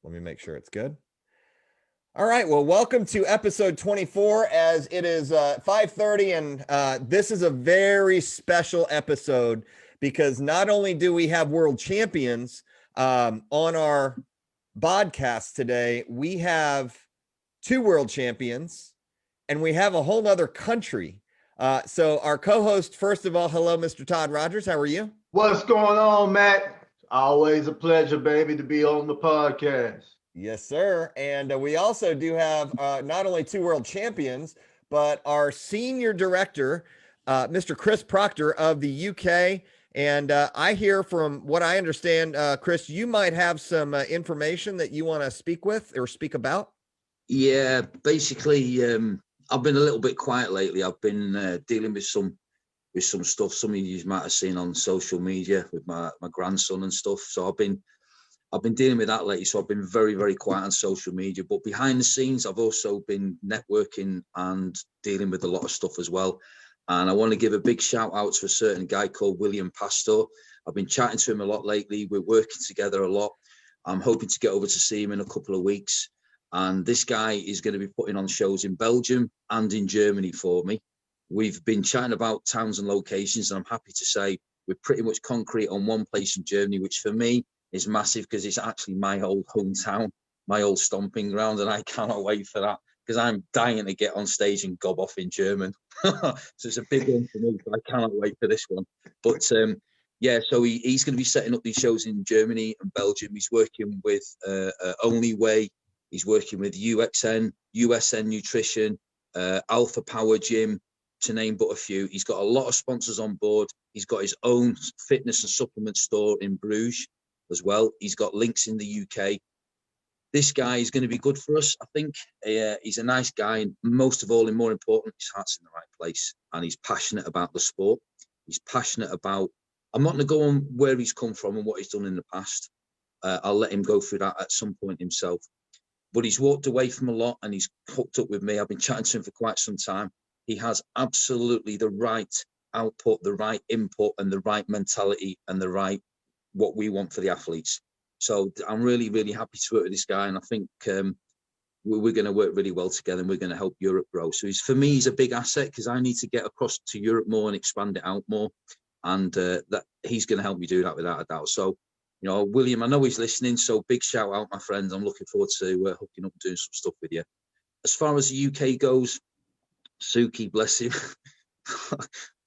Let me make sure it's good. All right. Well, welcome to episode 24, as it is 5:30, and this is a very special episode because not only do we have world champions on our podcast today, we have two world champions, and we have a whole nother country. So our co-host, first of all, hello, Mr. Todd Rogers. How are you? What's going on, Matt? Always a pleasure, baby, to be on the podcast. Yes, sir. And we also do have not only two world champions, but our senior director, Mr. Chris Proctor of the UK. And I hear, from what I understand, Chris, you might have some information that you want to speak with or speak about. Yeah, basically, I've been a little bit quiet lately. I've been dealing with some stuff. Some of you might have seen on social media with my grandson and stuff. So I've been dealing with that lately. So I've been very, very quiet on social media. But behind the scenes, I've also been networking and dealing with a lot of stuff as well. And I want to give a big shout out to a certain guy called William Pastor. I've been chatting to him a lot lately. We're working together a lot. I'm hoping to get over to see him in a couple of weeks. And this guy is going to be putting on shows in Belgium and in Germany for me. We've been chatting about towns and locations, and I'm happy to say we're pretty much concrete on one place in Germany, which for me is massive because it's actually my old hometown, my old stomping ground, and I cannot wait for that because I'm dying to get on stage and gob off in German. So it's a big one for me, but I cannot wait for this one. But yeah, so he's going to be setting up these shows in Germany and Belgium. He's working with Only Way. He's working with UXN, USN Nutrition, Alpha Power Gym, to name but a few. He's got a lot of sponsors on board. He's got his own fitness and supplement store in Bruges as well. He's got links in the UK. This guy is going to be good for us, I think. He's a nice guy, and most of all, and more important, his heart's in the right place, and he's passionate about the sport. He's passionate about, I'm not going to go on where he's come from and what he's done in the past. I'll let him go through that at some point himself. But he's walked away from a lot and he's hooked up with me. I've been chatting to him for quite some time. He has absolutely the right output, the right input, and the right mentality, and the right what we want for the athletes. So I'm really, really happy to work with this guy. And I think we're going to work really well together, and we're going to help Europe grow. So for me, he's a big asset because I need to get across to Europe more and expand it out more. And that he's going to help me do that without a doubt. So, you know, William, I know he's listening, so big shout out, my friend. I'm looking forward to hooking up and doing some stuff with you. As far as the UK goes, Suki, bless him.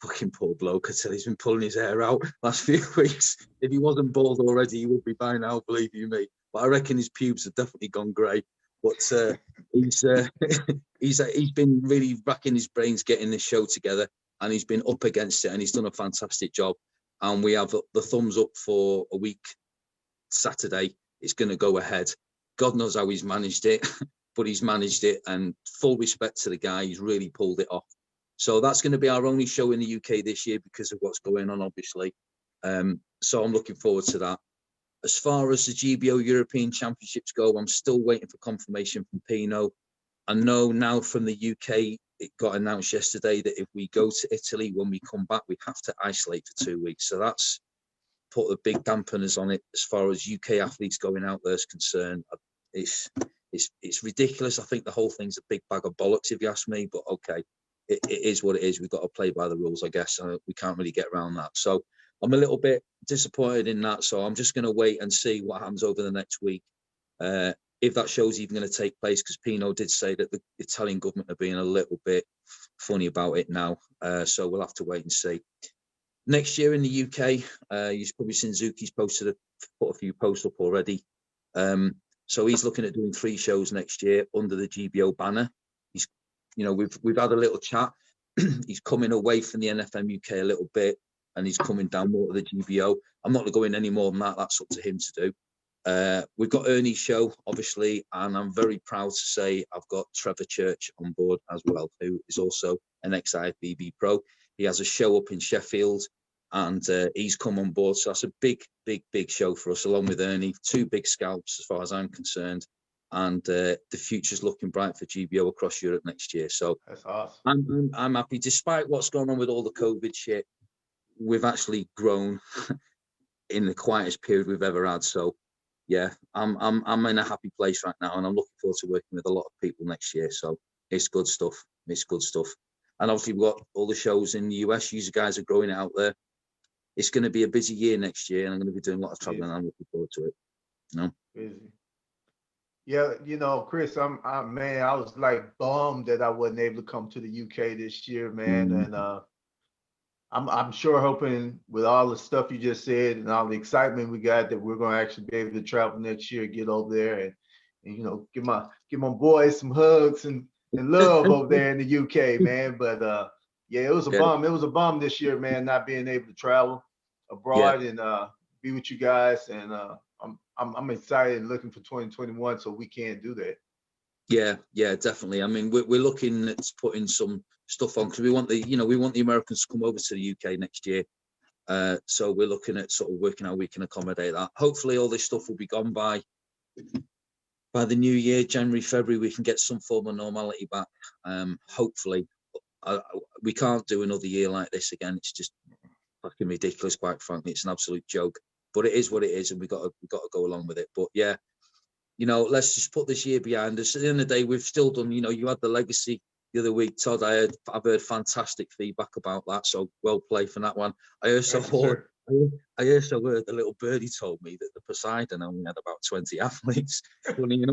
Fucking poor bloke. I tell you, he's been pulling his hair out last few weeks. If he wasn't bald already, he would be by now, believe you me. But I reckon his pubes have definitely gone grey. But he's been really racking his brains getting this show together, and he's been up against it, and he's done a fantastic job. And we have the thumbs up for a week. Saturday, it's going to go ahead. God knows how he's managed it, but he's managed it, and full respect to the guy. He's really pulled it off. So that's going to be our only show in the UK this year because of what's going on, obviously. So I'm looking forward to that. As far as the GBO European Championships go, I'm still waiting for confirmation from Pino. I know now from the UK, it got announced yesterday that if we go to Italy, when we come back, we have to isolate for 2 weeks. So that's put the big dampeners on it as far as UK athletes going out there is concerned. It's ridiculous. I think the whole thing's a big bag of bollocks, if you ask me. But okay, it is what it is. We've got to play by the rules, I guess. We can't really get around that. So I'm a little bit disappointed in that. So I'm just going to wait and see what happens over the next week. If that show's even going to take place, because Pino did say that the Italian government are being a little bit funny about it now. So we'll have to wait and see. Next year in the UK, you've probably seen Zuki's put a few posts up already. So he's looking at doing 3 shows next year under the GBO banner. He's, you know, we've had a little chat. He's coming away from the NFM UK a little bit, and he's coming down more to the GBO. I'm not going to go in any more than that. That's up to him to do. We've got Ernie's show, obviously, and I'm very proud to say I've got Trevor Church on board as well, who is also an ex-IFBB pro. He has a show up in Sheffield, and he's come on board. So that's a big, big, big show for us, along with Ernie. 2 big scalps as far as I'm concerned. And the future's looking bright for GBO across Europe next year. So that's awesome. I'm happy. Despite what's going on with all the COVID shit, we've actually grown in the quietest period we've ever had. So yeah, I'm in a happy place right now, and I'm looking forward to working with a lot of people next year. So it's good stuff. It's good stuff. And obviously we've got all the shows in the US. You guys are growing it out there. It's going to be a busy year next year, and I'm going to be doing a lot of traveling. And I'm looking forward to it. You know? Busy. Yeah, Chris, man, I was like bummed that I wasn't able to come to the UK this year, man. And I'm sure hoping with all the stuff you just said and all the excitement we got that we're gonna actually be able to travel next year, get over there and give my boys some hugs and love over there in the UK, man. But yeah, it was a bum. It was a bum this year, man, not being able to travel abroad and be with you guys. And I'm excited and looking for 2021, so we can do that. Yeah, definitely. I mean, we're looking at putting some stuff on because we want the Americans to come over to the UK next year. So we're looking at sort of working how we can accommodate that. Hopefully, all this stuff will be gone by the new year, January, February. We can get some form of normality back. Hopefully, we can't do another year like this again. It's just fucking ridiculous, quite frankly. It's an absolute joke. But it is what it is, and we got to go along with it. But yeah. Let's just put this year behind us. At the end of the day, we've still done, you had the legacy the other week, Todd. I've heard fantastic feedback about that. So well played for that one. I also heard the little birdie told me that the Poseidon only had about 20 athletes. Funny,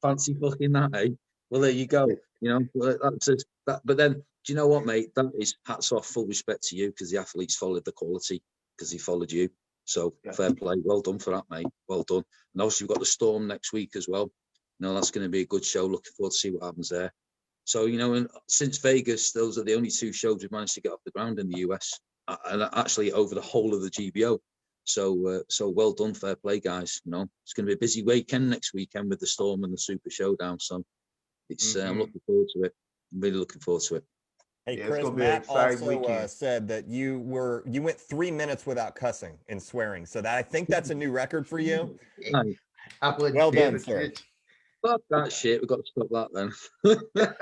fancy fucking that, eh? Well, there you go. That's that. But then, do you know what, mate? That is hats off, full respect to you, because the athletes followed the quality, because he followed you. So fair play, well done for that, mate. Well done. And obviously we've got the Storm next week as well. That's going to be a good show. Looking forward to see what happens there. So and since Vegas, those are the only two shows we've managed to get off the ground in the US, and actually over the whole of the GBO. So well done, fair play, guys. It's going to be a busy weekend next weekend with the Storm and the Super Showdown. So it's I'm looking forward to it. I'm really looking forward to it. Hey, Chris, Matt also said that you went 3 minutes without cussing and swearing. So I think that's a new record for you. Well done, sir. Fuck that shit. We've got to stop that then.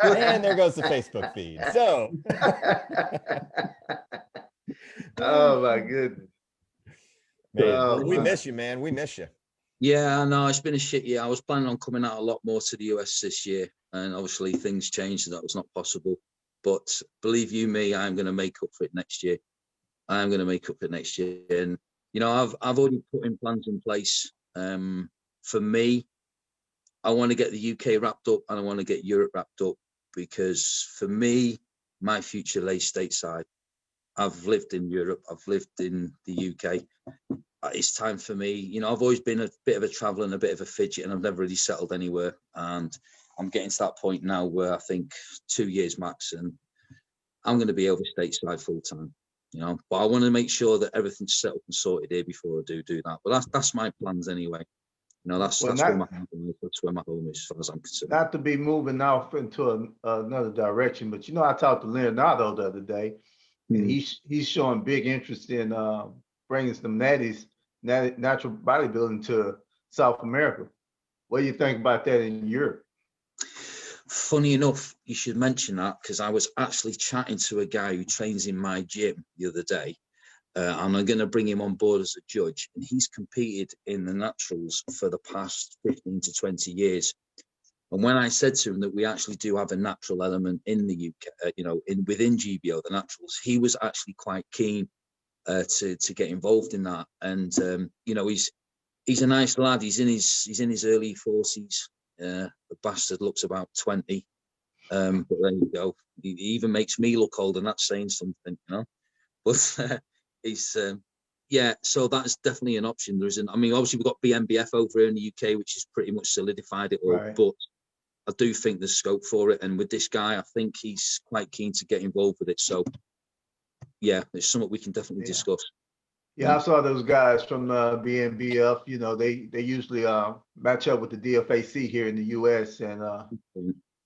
And there goes the Facebook feed. So. Oh, my goodness. Man, we miss you, man. We miss you. Yeah, no, it's been a shit year. I was planning on coming out a lot more to the US this year. And obviously things changed and that was not possible. But believe you me, I'm going to make up for it next year. I'm going to make up for it next year. And, I've already put in plans in place. For me, I want to get the UK wrapped up and I want to get Europe wrapped up, because for me, my future lays stateside. I've lived in Europe. I've lived in the UK. It's time for me. I've always been a bit of a traveler and a bit of a fidget, and I've never really settled anywhere. And I'm getting to that point now where I think 2 years max, and I'm going to be over stateside full time, But I want to make sure that everything's set up and sorted here before I do that. But that's my plans anyway. That's where my home is, as far as I'm concerned. Not to be moving off into another direction, but I talked to Leonardo the other day, and he's showing big interest in bringing some natural bodybuilding to South America. What do you think about that in Europe? Funny enough, you should mention that, because I was actually chatting to a guy who trains in my gym the other day, and I'm going to bring him on board as a judge. And he's competed in the naturals for the past 15 to 20 years. And when I said to him that we actually do have a natural element in the UK, within GBO, the naturals, he was actually quite keen to get involved in that. And he's a nice lad. He's in his early 40s. The bastard looks about 20, but there you go. He even makes me look old, and that's saying something, But he's so that's definitely an option. There isn't. I mean, obviously we've got BMBF over here in the UK, which has pretty much solidified it all. Right. But I do think there's scope for it, and with this guy, I think he's quite keen to get involved with it. So yeah, it's something we can definitely discuss. Yeah, I saw those guys from BNBF. They usually match up with the DFAC here in the US, and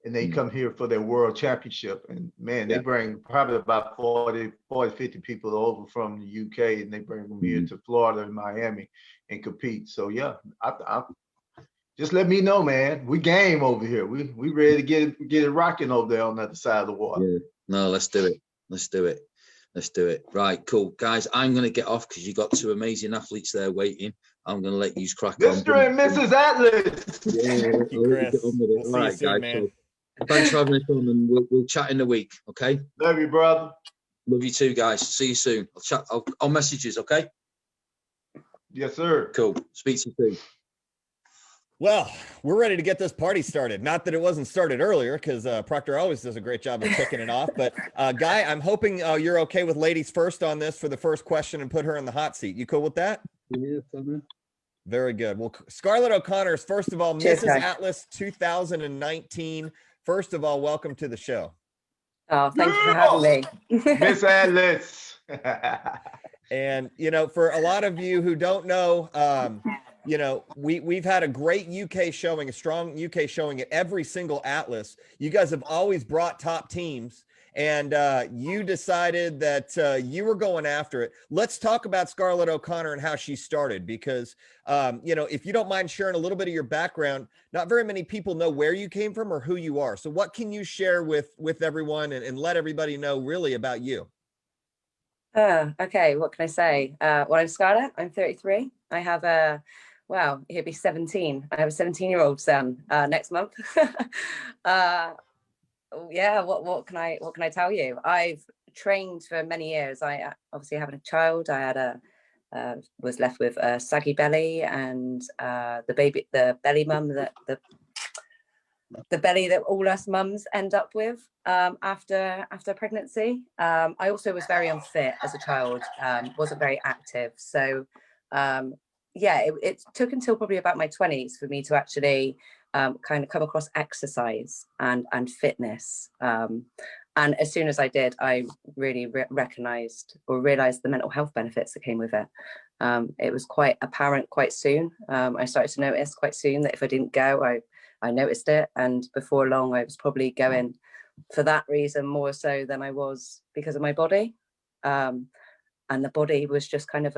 they come here for their world championship. And man, they bring probably about 40, 50 people over from the UK, and they bring them here to Florida and Miami and compete. So yeah, I just let me know, man. We game over here. We ready to get it rocking over there on the other side of the water. Yeah. No, let's do it. Let's do it. Right, cool. Guys, I'm going to get off because you've got two amazing athletes there waiting. I'm going to let you crack on. Mr. and Mrs. Atlas. Yeah, Thank you, I'll let you Chris. get on with it. We'll All see you right, soon, guys. man. So, thanks for having us on, and we'll chat in the week. Okay. Love you, brother. Love you too, guys. See you soon. I'll messages. Okay. Yes, sir. Cool. Speak to you soon. Well, we're ready to get this party started. Not that it wasn't started earlier, because Proctor always does a great job of kicking it off. But Guy, I'm hoping you're okay with ladies first on this for the first question and put her in the hot seat. You cool with that? Yeah, fine. Very good. Well, Scarlett O'Connor is, first of all, Cheers, Mrs. guys. Atlas 2019. First of all, welcome to the show. Oh, thank you for having me. Miss Atlas. And, you know, for a lot of you who don't know, you know, we've had a great UK showing, a strong UK showing at every single Atlas. You guys have always brought top teams, and you decided that you were going after it. Let's talk about Scarlett O'Connor and how she started, because, you know, if you don't mind sharing a little bit of your background, not very many people know where you came from or who you are. So what can you share with everyone and let everybody know really about you? Okay, what can I say? Well, I'm Scarlett. I'm 33. I have wow, he'll be 17. I have a 17-year-old son next month. Yeah, what can I tell you? I've trained for many years. I obviously having a child. I had was left with a saggy belly, and the belly mum that the belly that all us mums end up with after pregnancy. I also was very unfit as a child, wasn't very active. So yeah, it took until probably about my 20s for me to actually kind of come across exercise and fitness. And as soon as I did, I really recognized or realized the mental health benefits that came with it. It was quite apparent quite soon. I started to notice quite soon that if I didn't go, I noticed it, and before long I was probably going for that reason more so than I was because of my body. And the body was just kind of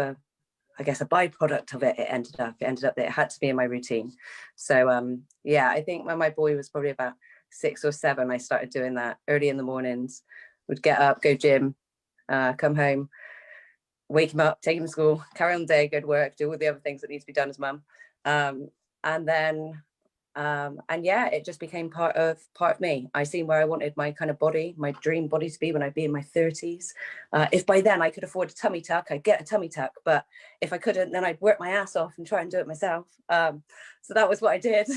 I guess a byproduct of it. It ended up that it had to be in my routine. So yeah, I think when my boy was probably about 6 or 7, I started doing that early in the mornings. Would get up, go gym, come home, wake him up, take him to school, carry on the day, go to work, do all the other things that need to be done as mum. And then and yeah, it just became part of me. I seen where I wanted my kind of body, my dream body to be when I'd be in my 30s. If by then I could afford a tummy tuck, I'd get a tummy tuck. But if I couldn't, then I'd work my ass off and try and do it myself. So that was what I did.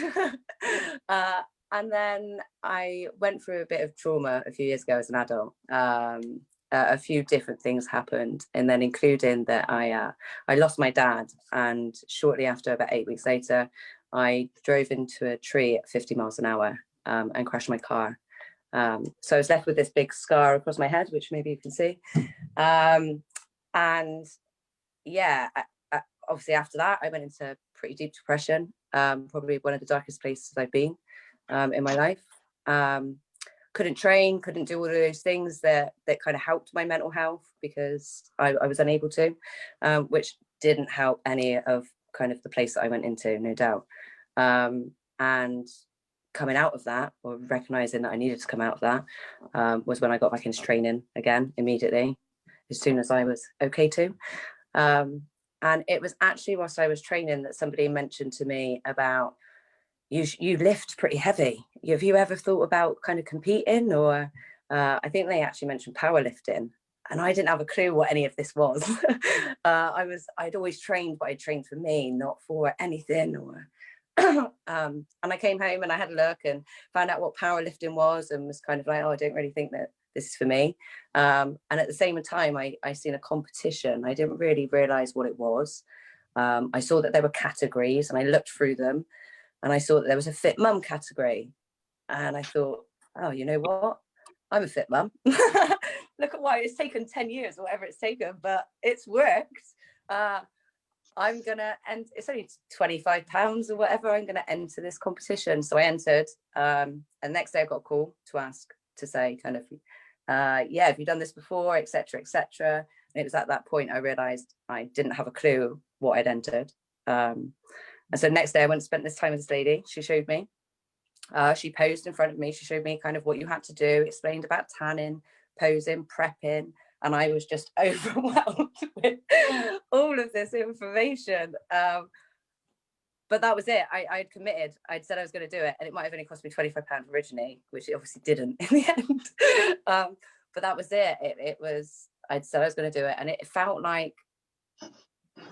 And then I went through a bit of trauma a few years ago as an adult. A few different things happened, and then including that I lost my dad, and shortly after, about 8 weeks later, I drove into a tree at 50 miles an hour and crashed my car. So I was left with this big scar across my head, which maybe you can see. And yeah, obviously after that, I went into pretty deep depression, probably one of the darkest places I've been in my life. Couldn't train, couldn't do all of those things that kind of helped my mental health, because I was unable to, which didn't help any of kind of the place that I went into, no doubt. And coming out of that, or recognizing that I needed to come out of that, was when I got back into training again immediately, as soon as I was okay to. And it was actually whilst I was training that somebody mentioned to me about, you lift pretty heavy. Have you ever thought about kind of competing? Or I think they actually mentioned powerlifting. And I didn't have a clue what any of this was. I'd always trained, but I trained for me, not for anything. Or and I came home and I had a look and found out what powerlifting was, and was kind of like, oh, I don't really think that this is for me. And at the same time, I seen a competition. I didn't really realize what it was. I saw that there were categories, and I looked through them, and I saw that there was a fit mum category. And I thought, oh, you know what? I'm a fit mum. Look at why it's taken 10 years or whatever it's taken, but it's worked. I'm gonna end, it's only £25 or whatever, I'm gonna enter this competition. So I entered, and the next day I got a call to ask, to say kind of, yeah, have you done this before, etc., etc. And it was at that point I realized I didn't have a clue what I'd entered. And so next day I went and spent this time with this lady. She showed me, she posed in front of me. She showed me kind of what you had to do, explained about tanning, posing, prepping, and I was just overwhelmed with all of this information. But that was it. I'd committed. I'd said I was going to do it, and it might have only cost me £25 originally, which it obviously didn't in the end. But that was it. It was. I'd said I was going to do it, and it felt like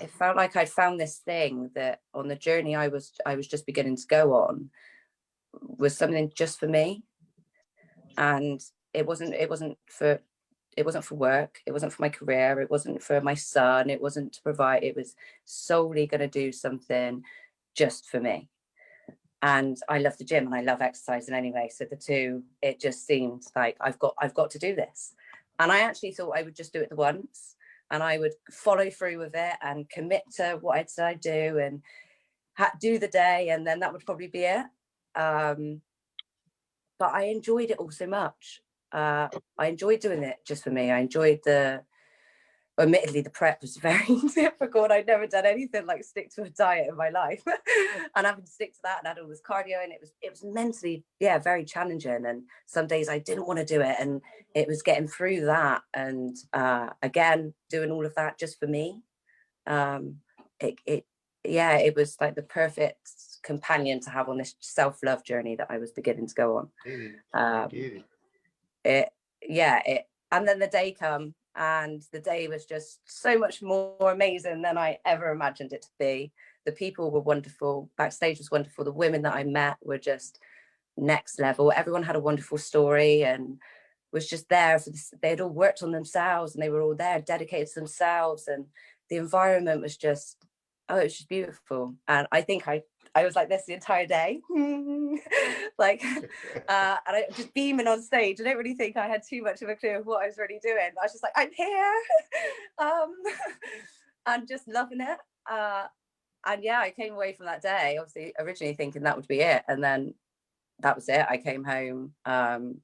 I'd found this thing that on the journey I was just beginning to go on was something just for me, and it wasn't for work. It wasn't for my career. It wasn't for my son. It wasn't to provide. It was solely going to do something just for me. And I love the gym and I love exercising anyway. So the two, it just seemed like I've got to do this. And I actually thought I would just do it the once, and I would follow through with it and commit to what I'd said I'd do and do the day, and then that would probably be it. But I enjoyed it all so much. I enjoyed doing it just for me. I enjoyed admittedly, the prep was very difficult. I'd never done anything like stick to a diet in my life. And having to stick to that and had all this cardio, and it was mentally, very challenging. And some days I didn't want to do it. And it was getting through that. And again, doing all of that just for me. It was like the perfect companion to have on this self-love journey that I was beginning to go on. And then the day come, and the day was just so much more amazing than I ever imagined it to be. The people were wonderful. Backstage was wonderful. The women that I met were just next level. Everyone had a wonderful story and was just there for this. They had all worked on themselves, and they were all there dedicated to themselves. And the environment was just, it was just beautiful. And I think I was like this the entire day, like, and I was just beaming on stage. I don't really think I had too much of a clue of what I was really doing. I was just like, I'm here, and just loving it. And I came away from that day, obviously originally thinking that would be it, and then that was it. I came home,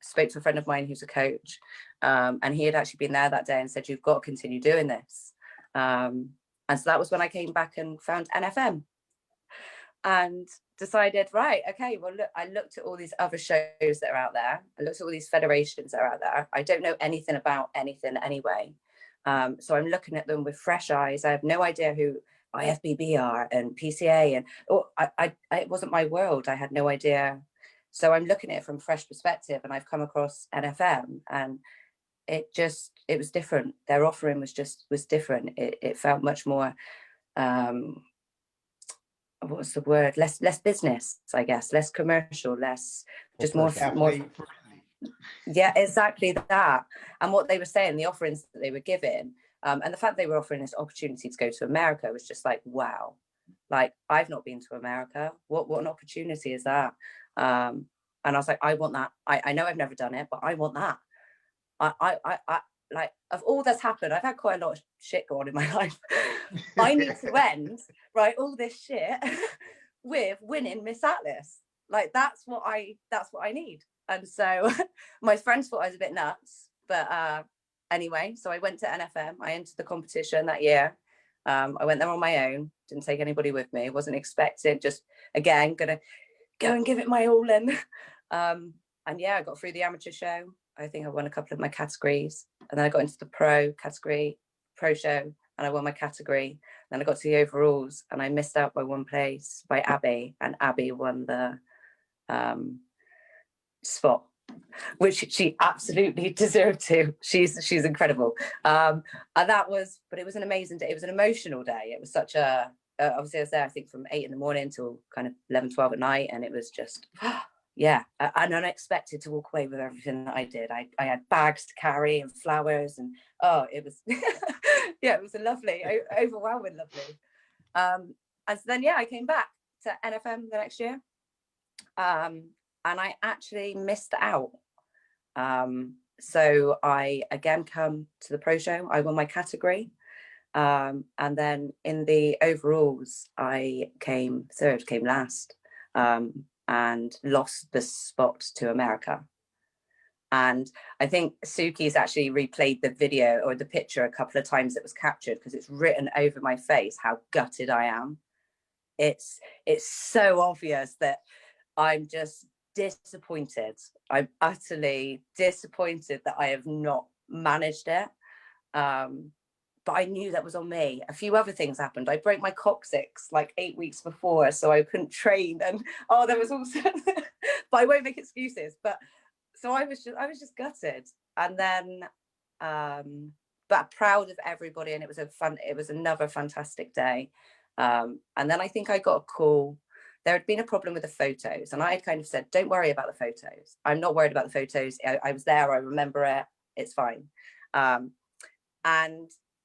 spoke to a friend of mine who's a coach, and he had actually been there that day and said, you've got to continue doing this. And so that was when I came back and found NFM. And decided, right, okay, well, look, I looked at all these other shows that are out there. I looked at all these federations that are out there. I don't know anything about anything anyway. So I'm looking at them with fresh eyes. I have no idea who IFBB are and PCA. And it wasn't my world. I had no idea. So I'm looking at it from a fresh perspective, and I've come across NFM, and it was different. Their offering was different. It felt much more, what's the word, less business, I guess, less commercial, less, just more exactly that. And what they were saying, the offerings that they were giving, and the fact they were offering this opportunity to go to America was just like, wow, like, I've not been to America. What an opportunity is that? And I was like, I want that. I know I've never done it, but I want that. I like, of all that's happened, I've had quite a lot of shit go on in my life. I need to end, right, all this shit with winning Miss Atlas. Like, that's what I need. And so my friends thought I was a bit nuts, but anyway, so I went to NFM. I entered the competition that year. I went there on my own, didn't take anybody with me, wasn't expected, just, again, gonna go and give it my all in. And I got through the amateur show. I think I won a couple of my categories, and then I got into the pro show, and I won my category. Then I got to the overalls, and I missed out by one place by Abby, and Abby won the spot, which she absolutely deserved to. She's incredible. And that was, but it was an amazing day. It was an emotional day. It was such a, obviously I was there, I think from 8 a.m. till kind of 11, 12 at night. And it was just, and unexpected to walk away with everything that I did. I had bags to carry and flowers, and it was, it was a lovely, overwhelming lovely. And so then, I came back to NFM the next year. And I actually missed out. So I again come to the pro show. I won my category. And then in the overalls, I came third, came last, and lost the spot to America. And I think Suki's actually replayed the video or the picture a couple of times that was captured, because it's written over my face how gutted I am. It's so obvious that I'm just disappointed. I'm utterly disappointed that I have not managed it. But I knew that was on me. A few other things happened. I broke my coccyx like 8 weeks before, so I couldn't train. And there was also, but I won't make excuses. But so I was just gutted. And then, but proud of everybody. And it was another fantastic day. And then I think I got a call. There had been a problem with the photos, and I had kind of said, "Don't worry about the photos. I'm not worried about the photos. I was there. I remember it. It's fine." And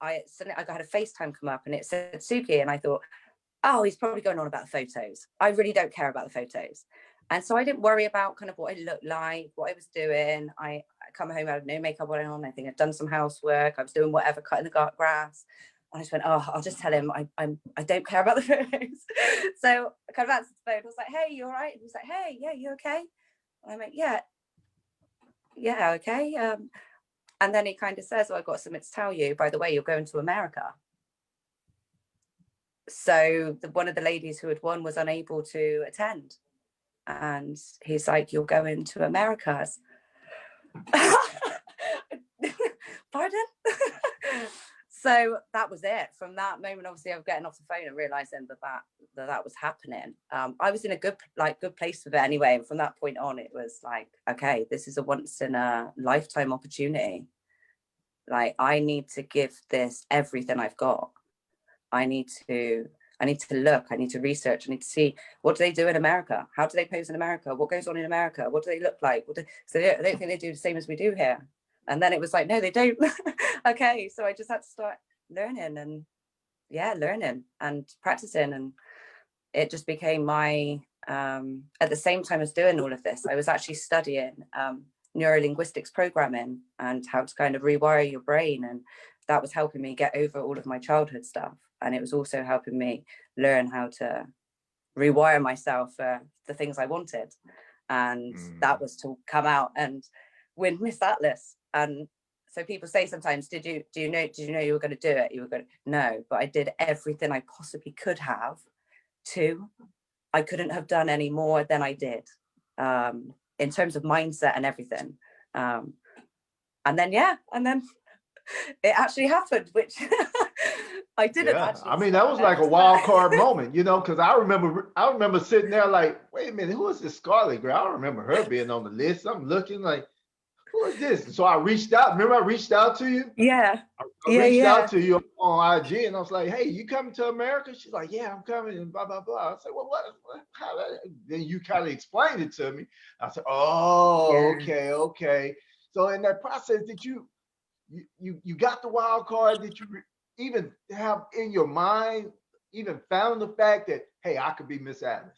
I had a FaceTime come up and it said Suki, and I thought, oh, he's probably going on about the photos. I really don't care about the photos. And so I didn't worry about kind of what I looked like, what I was doing. I come home, I had no makeup on. I think I'd done some housework. I was doing whatever, cutting the grass. And I just went, oh, I'll just tell him I don't care about the photos. So I kind of answered the phone. I was like, hey, you all right? And he was like, hey, yeah, you okay? And I went, yeah, okay. And then he kind of says, oh, I've got something to tell you. By the way, you're going to America. So one of the ladies who had won was unable to attend. And he's like, you're going to America. Pardon? So that was it. From that moment, obviously, I was getting off the phone and realizing that was happening. I was in a good place with it anyway. And from that point on, it was like, okay, this is a once in a lifetime opportunity. Like, I need to give this everything I've got. I need to look, I need to research, I need to see, what do they do in America? How do they pose in America? What goes on in America? What do they look like? So I don't think they do the same as we do here. And then it was like, no, they don't. Okay, so I just had to start learning and practicing. And it just became my, at the same time as doing all of this, I was actually studying neurolinguistics programming and how to kind of rewire your brain. And that was helping me get over all of my childhood stuff. And it was also helping me learn how to rewire myself for the things I wanted. And that was to come out and win Miss Atlas. And so people say sometimes, did you know you were going to do it? You were going to, no, but I did everything I possibly could have to. I couldn't have done any more than I did in terms of mindset and everything. And then it actually happened, which I didn't actually. I mean, that was like a wild card moment, because I remember sitting there like, wait a minute, who is this Scarlett girl? I don't remember her being on the list. I'm looking like, who is this? So I reached out. Remember, I reached out to you? Yeah. I reached out to you on IG, and I was like, hey, you coming to America? She's like, yeah, I'm coming, and blah, blah, blah. I said, well, what how that? Then you kind of explained it to me. I said, oh, okay. So in that process, did you got the wild card? Did you even have in your mind, even found the fact that, hey, I could be Miss Atlas?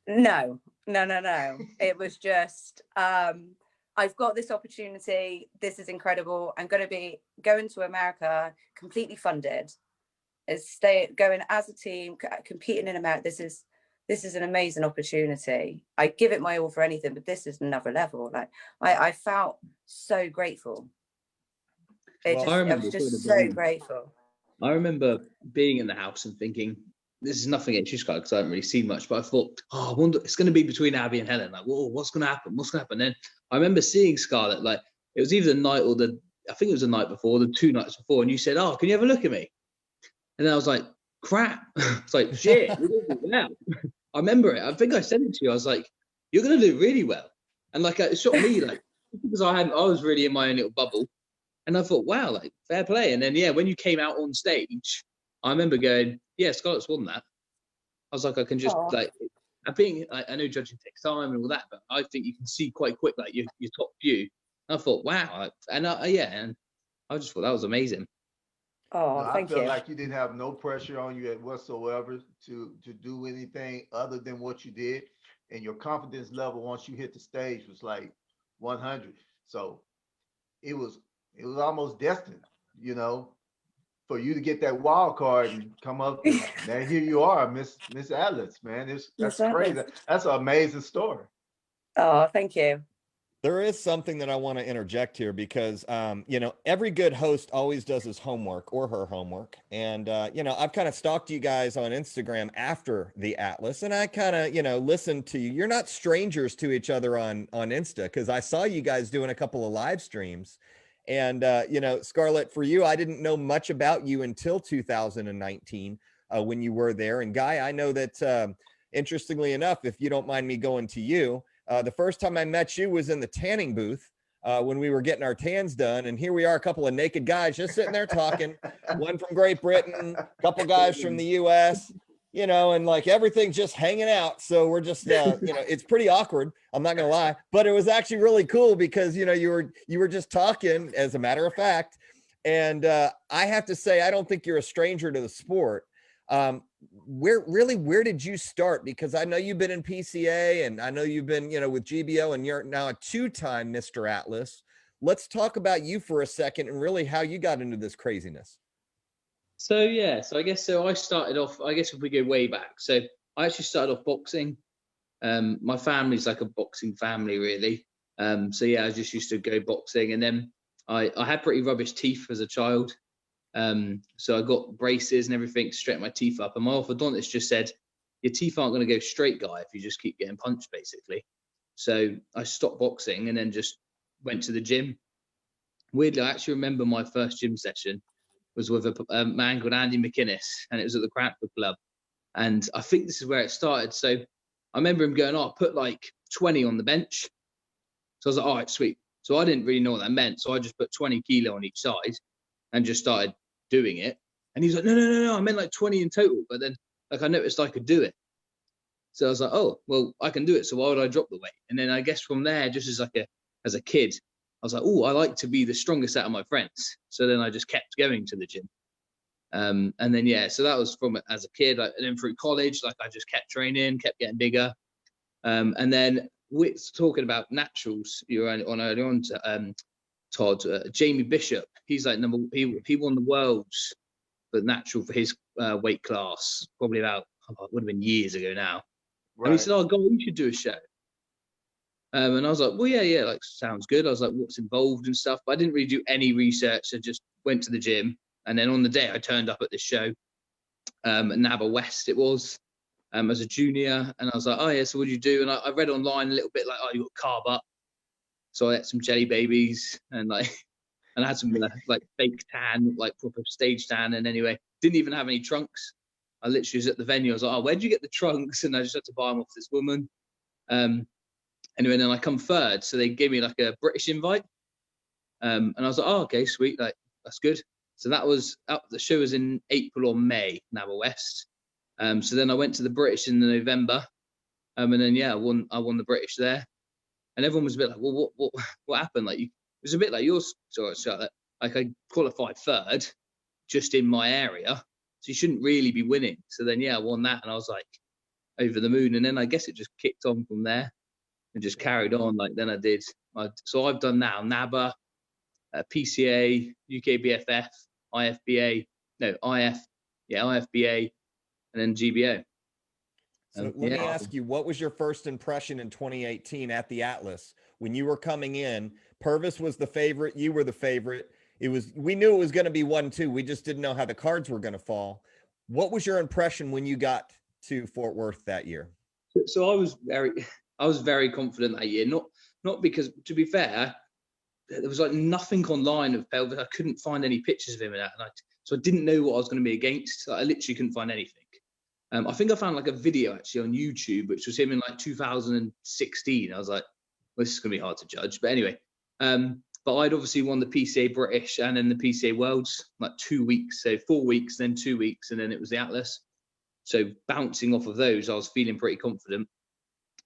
No. It was just, I've got this opportunity. This is incredible. I'm going to be going to America, completely funded. Going as a team, competing in America. This is an amazing opportunity. I give it my all for anything, but this is another level. Like I felt so grateful. I was just so grateful. I remember being in the house and thinking, this is nothing against you, Scarlett, because I haven't really seen much, but I thought, I wonder, it's going to be between Abby and Helen. Like, whoa, what's going to happen? What's going to happen? Then I remember seeing Scarlett, like, it was either the night or I think it was the night before, the 2 nights before, and you said, oh, can you have a look at me? And then I was like, crap. It's like, shit, we're going to do now. I remember it. I think I said it to you. I was like, you're going to do really well. And like, it shocked me, like, because I was really in my own little bubble. And I thought, wow, like, fair play. And then, when you came out on stage, I remember going, yeah, Scarlett's won that. I was like, I can just, like, I know judging takes time and all that, but I think you can see quite quick, like, your top view. And I thought, wow. And I just thought that was amazing. Oh, thank you. I felt like you didn't have no pressure on you whatsoever to do anything other than what you did. And your confidence level once you hit the stage was like 100. So it was almost destined, for you to get that wild card and come up. And now here you are, Miss Atlas, man. That's crazy. That's an amazing story. Oh, thank you. There is something that I want to interject here because, every good host always does his homework or her homework. And, I've kind of stalked you guys on Instagram after the Atlas, and I kind of, listened to you. You're not strangers to each other on Insta, because I saw you guys doing a couple of live streams. And, you know, Scarlett, for you, I didn't know much about you until 2019 when you were there. And Guy, I know that, interestingly enough, if you don't mind me going to you, the first time I met you was in the tanning booth when we were getting our tans done. And here we are, a couple of naked guys just sitting there talking, one from Great Britain, a couple guys from the US, you know, and like everything's just hanging out. So we're just, you know, it's pretty awkward. I'm not going to lie, but it was actually really cool because, you know, you were just talking, as a matter of fact. And I have to say, I don't think you're a stranger to the sport. Where did you start? Because I know you've been in PCA and I know you've been, you know, with GBO, and you're now a 2-time Mr. Atlas. Let's talk about you for a second and really how you got into this craziness. So yeah, so I guess I started off, I guess if we go way back, so I actually started off boxing. My family's like a boxing family, really. So yeah, I just used to go boxing, and then I had pretty rubbish teeth as a child. So I got braces and everything to straighten my teeth up, and my orthodontist just said, your teeth aren't going to go straight, Guy, if you just keep getting punched, basically. So I stopped boxing and then just went to the gym. Weirdly, I actually remember my first gym session was with a man called Andy McInnes, and it was at the Cranford Club. And I think this is where it started. So I remember him going, oh, put like 20 on the bench. So I was like, all right, sweet. So I didn't really know what that meant. So I just put 20 kilo on each side and just started doing it. And he's like, no, I meant like 20 in total. But then like I noticed I could do it. So I was like, oh, well, I can do it. So why would I drop the weight? And then I guess from there, just as a kid, I was like, oh, I like to be the strongest out of my friends. So then I just kept going to the gym. And then, yeah, so that was from as a kid. And then through college, like I just kept training, kept getting bigger. And then we're talking about naturals, you were on earlier on to Todd, Jamie Bishop. He's like he won the worlds for natural for his weight class, probably about, it would have been years ago now. Right. And he said, oh, God, you should do a show. And I was like, well, yeah, like, sounds good. I was like, what's involved and stuff. But I didn't really do any research. I just went to the gym. And then on the day I turned up at this show, at NABA West it was, as a junior. And I was like, oh, yeah, so what do you do? And I read online a little bit like, oh, you got carb up. So I ate some jelly babies and I had some like fake tan, like proper stage tan. And anyway, didn't even have any trunks. I literally was at the venue. I was like, oh, where'd you get the trunks? And I just had to buy them off this woman. Anyway, then I come third, so they gave me like a British invite, and I was like, "Oh, okay, sweet, like that's good." So that was the show was in April or May, NABA West. So then I went to the British in November, and then yeah, I won the British there, and everyone was a bit like, "Well, what happened?" Like it was a bit like yours, so like I qualified third, just in my area, so you shouldn't really be winning. So then yeah, I won that, and I was like over the moon, and then I guess it just kicked on from there. And just carried on like then I did. So I've done now NABA, PCA, UK BFF, IFBA, IFBA, and then GBO. So let me ask you, what was your first impression in 2018 at the Atlas when you were coming in? Purvis was the favorite, you were the favorite. We knew it was going to be 1-2. We just didn't know how the cards were going to fall. What was your impression when you got to Fort Worth that year? So I was very confident that year, not because, to be fair, there was like nothing online of Pelvis. I couldn't find any pictures of him in that night, so I didn't know what I was going to be against. I literally couldn't find anything. I think I found like a video actually on YouTube, which was him in like 2016. I was like, well, this is going to be hard to judge, but anyway. But I'd obviously won the PCA British and then the PCA Worlds like 2 weeks, so 4 weeks, then 2 weeks, and then it was the Atlas. So bouncing off of those, I was feeling pretty confident.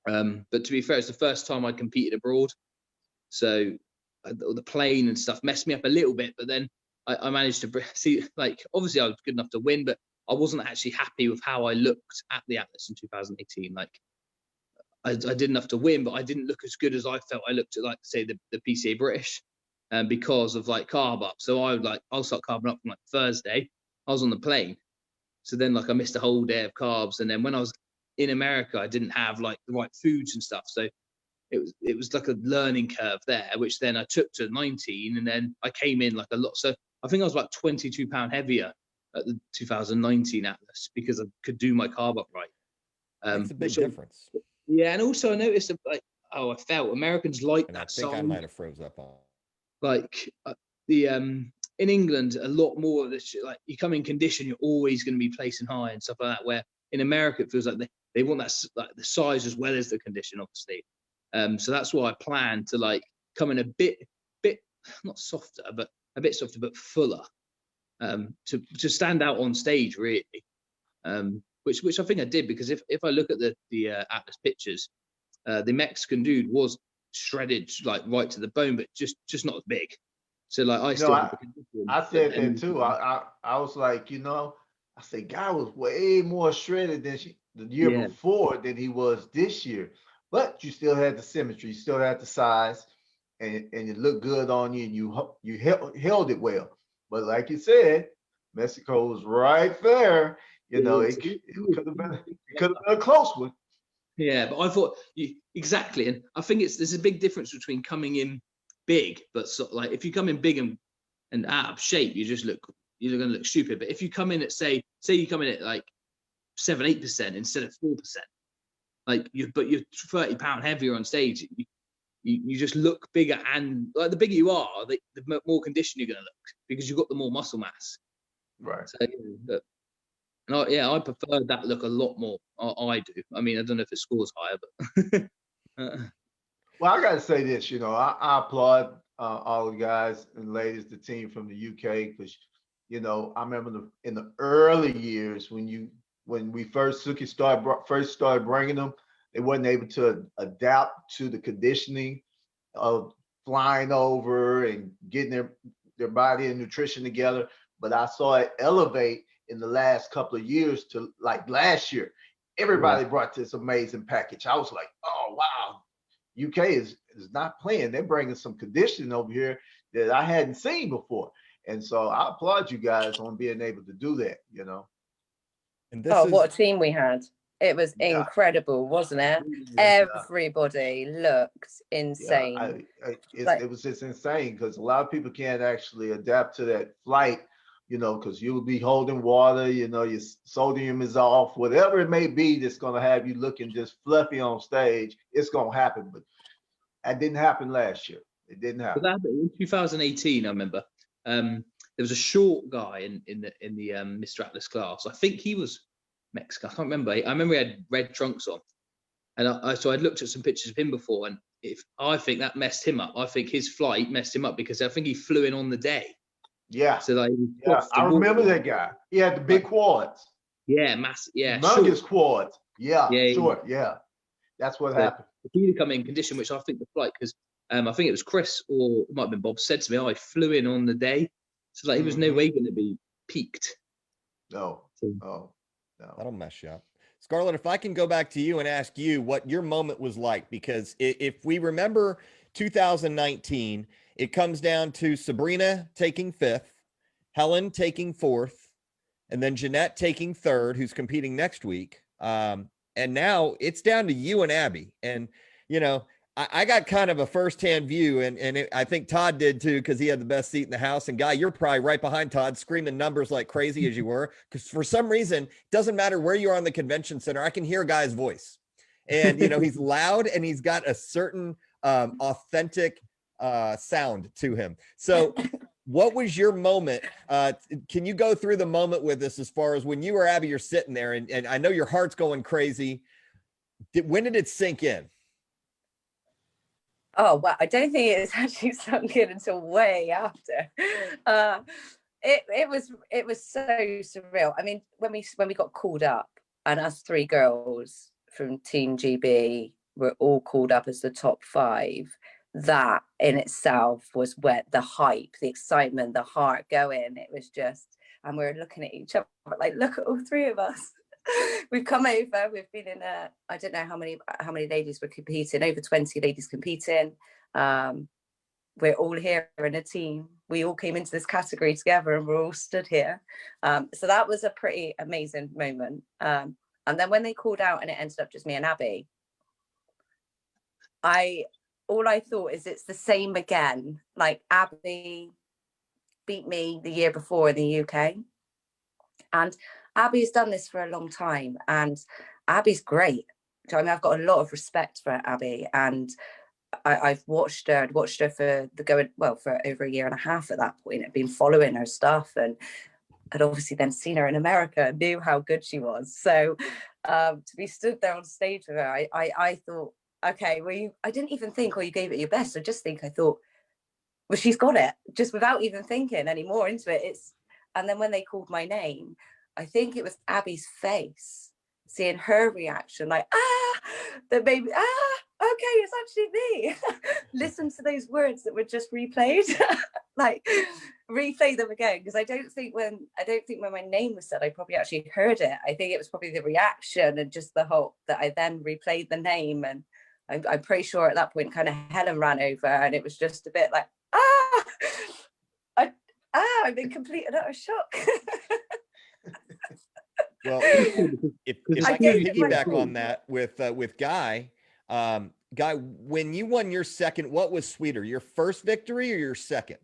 But to be fair, it's the first time I competed abroad. So the plane and stuff messed me up a little bit, but then I managed to see, like, obviously I was good enough to win, but I wasn't actually happy with how I looked at the Atlas in 2018. Like I did enough to win, but I didn't look as good as I felt I looked at, like, say, the PCA British, because of like carb up. So I'll start carbing up from like Thursday. I was on the plane. So then like I missed a whole day of carbs. And then when I was in America, I didn't have like the right foods and stuff. So it was like a learning curve there, which then I took to 19, and then I came in like a lot. So I think I was like 22 pounds heavier at the 2019 Atlas because I could do my carb up right. It's a big difference. Yeah, and also I noticed that, like, I felt Americans like and that. I think I might have froze up on. Like in England, a lot more of this, like you come in condition, you're always going to be placing high and stuff like that. Where in America, it feels like they want that, like the size as well as the condition, obviously. So that's why I plan to like come in a bit not softer, but a bit softer, but fuller, to stand out on stage really. Which I think I did, because if I look at the Atlas pictures, the Mexican dude was shredded like right to the bone, but just not as big. So like I still have the condition. I said that too. I was like, I said, guy was way more shredded than the year before than he was this year. But you still had the symmetry, you still had the size, and it looked good on you, and you held it well. But like you said, Mexico was right there. It could have been a close one. Yeah, but I thought exactly, and I think there's a big difference between coming in big, but like if you come in big and out of shape, you're going to look stupid. But if you come in at say you come in at like 7-8% instead of 4%, like you're 30 pound heavier on stage, you just look bigger, and like the bigger you are, the more conditioned you're going to look, because you've got the more muscle mass. Right. So, I prefer that look a lot more. I do. I mean, I don't know if it scores higher, but. Well, I got to say this, I applaud all the guys and ladies, the team from the UK, because, I remember in the early years when we first started bringing them, they wasn't able to adapt to the conditioning of flying over and getting their body and nutrition together. But I saw it elevate in the last couple of years to like last year. Everybody brought this amazing package. I was like, oh, wow. UK is not playing. They're bringing some conditioning over here that I hadn't seen before. And so I applaud you guys on being able to do that, And what a team we had. It was incredible, wasn't it? Everybody looked insane. It was just insane, because a lot of people can't actually adapt to that flight, because you'll be holding water, your sodium is off, whatever it may be that's going to have you looking just fluffy on stage. It's going to happen. But that didn't happen last year. It didn't happen. But that in 2018, I remember there was a short guy in the Mr. Atlas class. I think he was Mexican. I can't remember. I remember he had red trunks on, and so I'd looked at some pictures of him before, and I think that messed him up. I think his flight messed him up, because I think he flew in on the day. Yeah. So like, I remember that guy. He had the big quads. Yeah, massive. Yeah, humongous quads. Yeah, short. Yeah, that's what happened. He to come in condition, which I think the flight, because I think it was Chris or it might have been Bob, said to me, "Oh, I flew in on the day," so like he was no way going to be peaked. No. No. That'll mess you up. Scarlett, if I can go back to you and ask you what your moment was like, because if we remember 2019, it comes down to Sabrina taking 5th, Helen taking 4th, and then Jeanette taking 3rd, who's competing next week. And now it's down to you and Abby. And, I got kind of a firsthand view, and I think Todd did too, because he had the best seat in the house. And Guy, you're probably right behind Todd, screaming numbers like crazy as you were, because for some reason, it doesn't matter where you are in the convention center, I can hear Guy's voice. And, he's loud, and he's got a certain authentic sound to him. So what was your moment? Can you go through the moment with us, as far as when you or Abby, you're sitting there, and I know your heart's going crazy. When did it sink in? Oh, well, I don't think it's actually sunk in until way after. It was so surreal. I mean, when we got called up, and us 3 girls from Team GB were all called up as the top 5, that in itself was where the hype, the excitement, the heart going. It was just, and we were looking at each other like, look at all 3 of us. We've come over, we've been in I don't know how many ladies were competing, over 20 ladies competing. We're all here in a team. We all came into this category together, and we're all stood here. So that was a pretty amazing moment. And then when they called out and it ended up just me and Abby, all I thought is it's the same again. Like, Abby beat me the year before in the UK, and Abby's done this for a long time, and Abby's great. So, I mean, I've got a lot of respect for Abby, and I've watched her. I'd watched her for for over a year and a half at that point. I'd been following her stuff, and I'd obviously then seen her in America, knew how good she was. So to be stood there on stage with her, I thought, okay, well, I didn't even think, you gave it your best. I thought, well, she's got it, just without even thinking any more into it. And then when they called my name, I think it was Abby's face, seeing her reaction, like, that made me, okay, it's actually me. Listen to those words that were just replayed, like replay them again, because I don't think when my name was said, I probably actually heard it. I think it was probably the reaction and just the hope that I then replayed the name. And I'm pretty sure at that point, kind of Helen ran over, and it was just a bit like, I'm in complete and utter shock. Well, if I can piggyback on that with Guy, Guy, when you won your second, what was sweeter, your first victory or your second,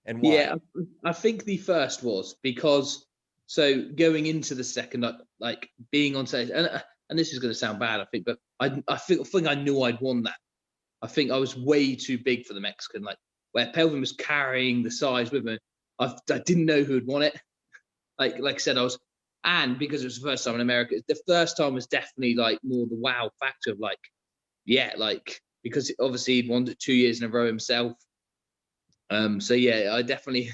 and why? Yeah, I think the first was because, so going into the second, like being on stage, and this is going to sound bad, I think, but I think I knew I'd won that. I think I was way too big for the Mexican, like where Pelvin was carrying the size with me. I didn't know who had won it. Like I said, and because it was the first time in America, the first time was definitely like more the wow factor of like, yeah, like, because obviously he'd won it 2 years in a row himself. So yeah, I definitely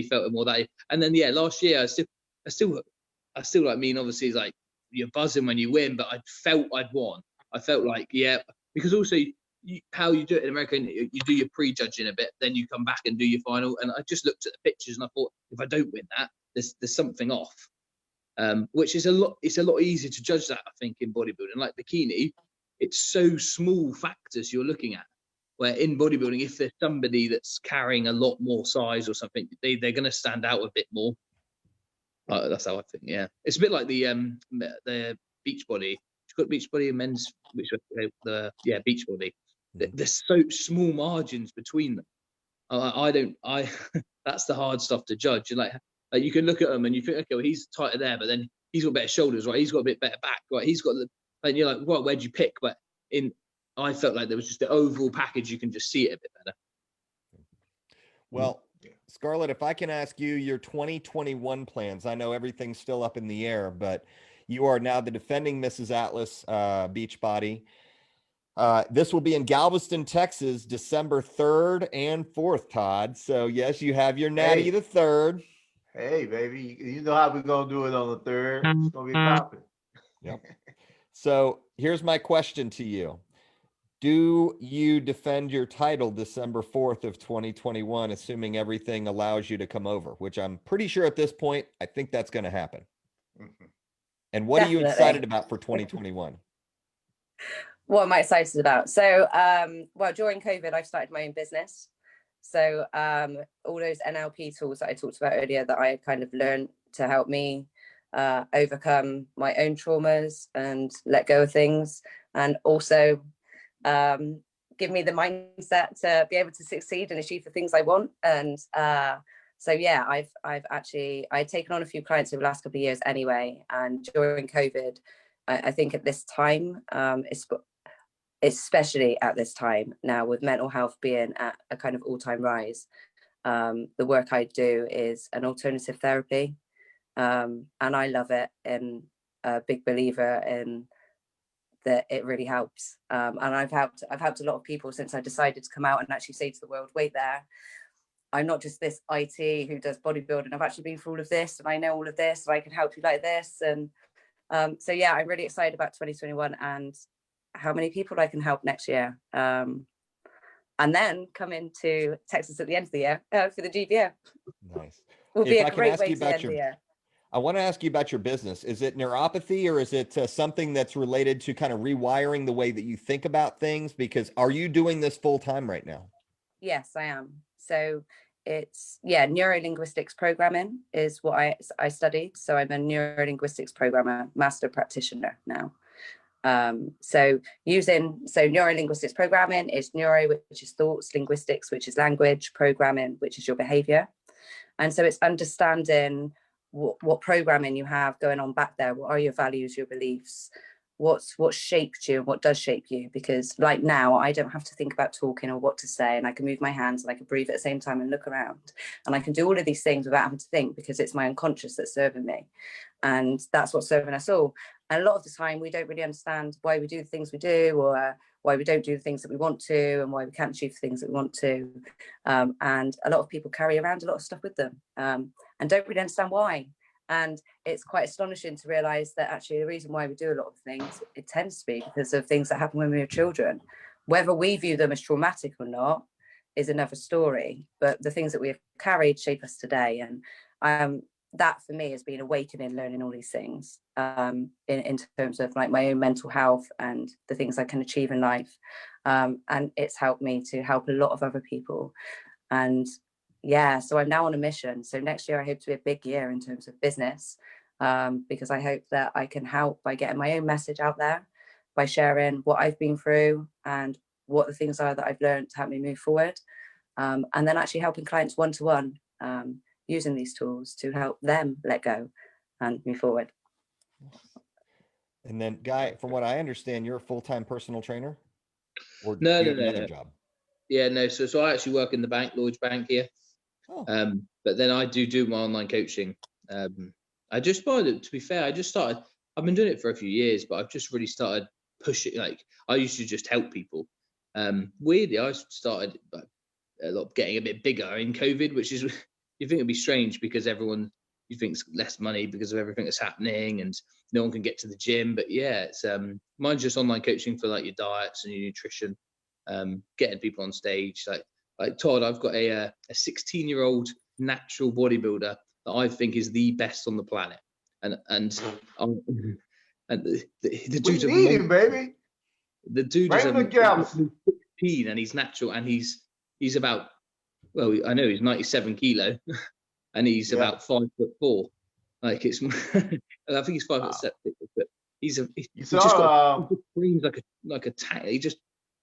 felt it more that year. And then yeah, last year I still like, I mean, obviously it's like you're buzzing when you win, but I felt I'd won. I felt like, yeah, because also how you do it in America, you do your prejudging a bit, then you come back and do your final. And I just looked at the pictures and I thought, if I don't win that, there's something off. Which is it's a lot easier to judge that, I think, in bodybuilding. Like bikini, it's so small factors you're looking at. Where in bodybuilding, if there's somebody that's carrying a lot more size or something, they're going to stand out a bit more. That's how I think. Yeah, it's a bit like the beach body. You've got beach body and men's, beach body. There's so small margins between them. That's the hard stuff to judge. Like you can look at them and you think, okay, well, he's tighter there, but then he's got better shoulders, right? He's got a bit better back, right? He's got and you're like, well, where'd you pick? But I felt like there was just the overall package. You can just see it a bit better. Well, Scarlett, if I can ask you your 2021 plans, I know everything's still up in the air, but you are now the defending Mrs. Atlas Beachbody. This will be in Galveston, Texas, December 3rd and 4th, Todd. So yes, you have your Natty the 3rd. Hey, baby, you know how we're going to do it on the 3rd. It's going to be popping. Yep. So here's my question to you. Do you defend your title December 4th of 2021, assuming everything allows you to come over, which I'm pretty sure at this point, I think that's going to happen. Mm-hmm. And what are you excited about for 2021? What am I excited about? So, during COVID, I've started my own business. So all those NLP tools that I talked about earlier that I kind of learned to help me overcome my own traumas and let go of things, and also give me the mindset to be able to succeed and achieve the things I want. And so yeah, I've taken on a few clients over the last couple of years anyway. And during COVID, I think at this time, especially at this time now, with mental health being at a kind of all-time rise, the work I do is an alternative therapy, and I love it, and a big believer in that it really helps. And I've helped a lot of people since I decided to come out and actually say to the world, wait there, I'm not just this IT who does bodybuilding. I've actually been through all of this, and I know all of this, and I can help you like this. And so yeah, I'm really excited about 2021 and how many people I can help next year. And then come into Texas at the end of the year for the GBO. Nice. Will be a great way to end the year. I want to ask you about your business. Is it neuropathy, or is it something that's related to kind of rewiring the way that you think about things? Because are you doing this full time right now? Yes, I am. So it's, neurolinguistics programming is what I studied. So I'm a neurolinguistics programmer, master practitioner now. So neurolinguistics programming is neuro, which is thoughts, linguistics, which is language, programming, which is your behavior. And so it's understanding what programming you have going on back there. What are your values, your beliefs? what's shaped you and what does shape you. Because like now, I don't have to think about talking or what to say, and I can move my hands and I can breathe at the same time and look around, and I can do all of these things without having to think, because it's my unconscious that's serving me, and that's what's serving us all. And a lot of the time we don't really understand why we do the things we do, or why we don't do the things that we want to, and why we can't achieve the things that we want to. And a lot of people carry around a lot of stuff with them, and don't really understand why. And it's quite astonishing to realize that actually the reason why we do a lot of things, it tends to be because of things that happen when we were children. Whether we view them as traumatic or not is another story, but the things that we have carried shape us today. And that for me has been awakening, learning all these things, in terms of like my own mental health and the things I can achieve in life. And it's helped me to help a lot of other people. And yeah, so I'm now on a mission. So next year I hope to be a big year in terms of business, because I hope that I can help by getting my own message out there, by sharing what I've been through and what the things are that I've learned to help me move forward, and then actually helping clients one-to-one, using these tools to help them let go and move forward. And then, Guy, from what I understand, you're a full-time personal trainer, or No, do you have no, another no. job? Yeah, no. So I actually work in the bank, Lloyd's Bank here. Oh. But then I do my online coaching. I just started, to be fair, I've been doing it for a few years, but I've just really started pushing. Like, I used to just help people. Weirdly, I started getting a bit bigger in COVID, which is, you think it'd be strange because you think it's less money because of everything that's happening and no one can get to the gym. But yeah, it's mine's just online coaching for like your diets and your nutrition, getting people on stage. Like Todd, I've got a 16-year-old natural bodybuilder that I think is the best on the planet, and the We dude's need him, baby. the dude Bring is him to Galveston. 16 and he's natural, and he's about, well, I know he's 97 kilo and he's Yeah. about 5'4". Like, it's I think he's 5'7", but he just screams like a tank.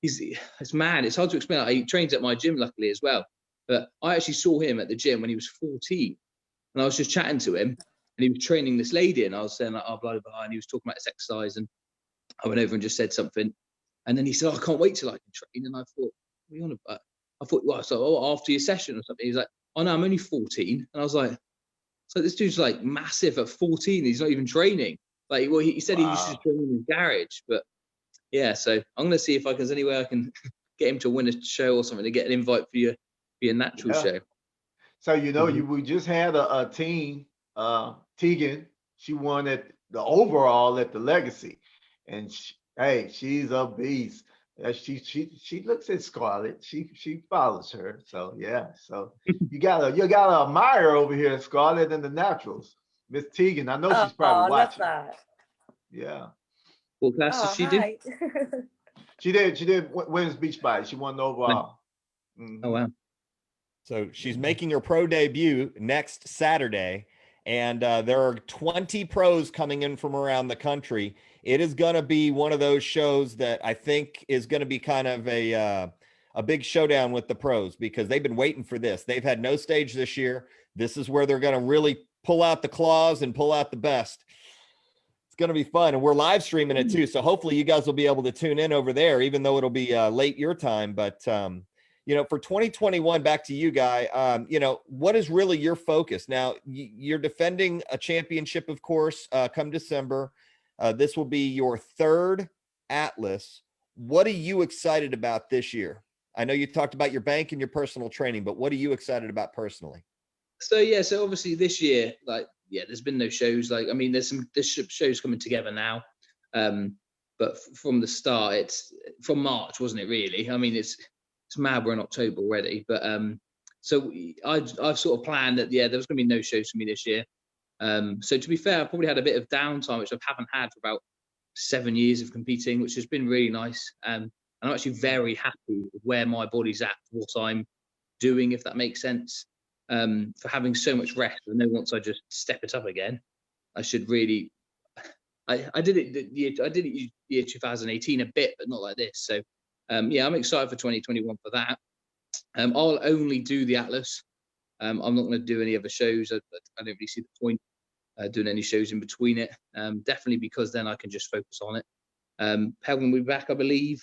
It's mad. It's hard to explain. He trains at my gym, luckily, as well. But I actually saw him at the gym when he was 14, and I was just chatting to him, and he was training this lady, and I was saying like, oh, blah, blah, blah, and he was talking about his exercise, and I went over and just said something, and then he said, oh, I can't wait till I can train. And I thought, what are you on about? I thought, well, so after your session or something. He's like, oh no, I'm only 14, and I was like, so this dude's like massive at 14. He's not even training. Like, well, he said he used to train in his garage, but yeah. So I'm gonna see if there's any way I can get him to win a show or something, to get an invite for your natural show. So we just had a teen, Tegan. She won at the overall at the Legacy, and she's a beast. She looks at Scarlett. She follows her. So yeah. So you gotta admire over here, Scarlett, and the Naturals, Miss Tegan. I know she's probably watching. I love that. Yeah. What class does she do? She did women's beach body. She won the overall. Mm-hmm. Oh wow. So she's making her pro debut next Saturday, and there are 20 pros coming in from around the country. It is going to be one of those shows that I think is going to be kind of a big showdown with the pros, because they've been waiting for this. They've had no stage this year. This is where they're going to really pull out the claws and pull out the best. It's going to be fun, and we're live streaming it too. So hopefully you guys will be able to tune in over there, even though it'll be late your time. But for 2021, back to you, Guy, what is really your focus? Now, you're defending a championship, of course, come December. This will be your third Atlas. What are you excited about this year? I know you talked about your bank and your personal training, but what are you excited about personally? So obviously this year, there's been no shows. Like, I mean, there's shows coming together now. But from the start, it's from March, wasn't it, really? I mean, it's mad we're in October already. But so I've sort of planned that, there was going to be no shows for me this year. So to be fair, I probably had a bit of downtime, which I haven't had for about 7 years of competing, which has been really nice. And I'm actually very happy with where my body's at, what I'm doing, if that makes sense. For having so much rest, and then once I just step it up again, I should really. I did it year 2018 a bit, but not like this. So I'm excited for 2021 for that. I'll only do the Atlas. I'm not going to do any other shows. I don't really see the point doing any shows in between it. Definitely because then I can just focus on it. Pelgrim will be back, I believe.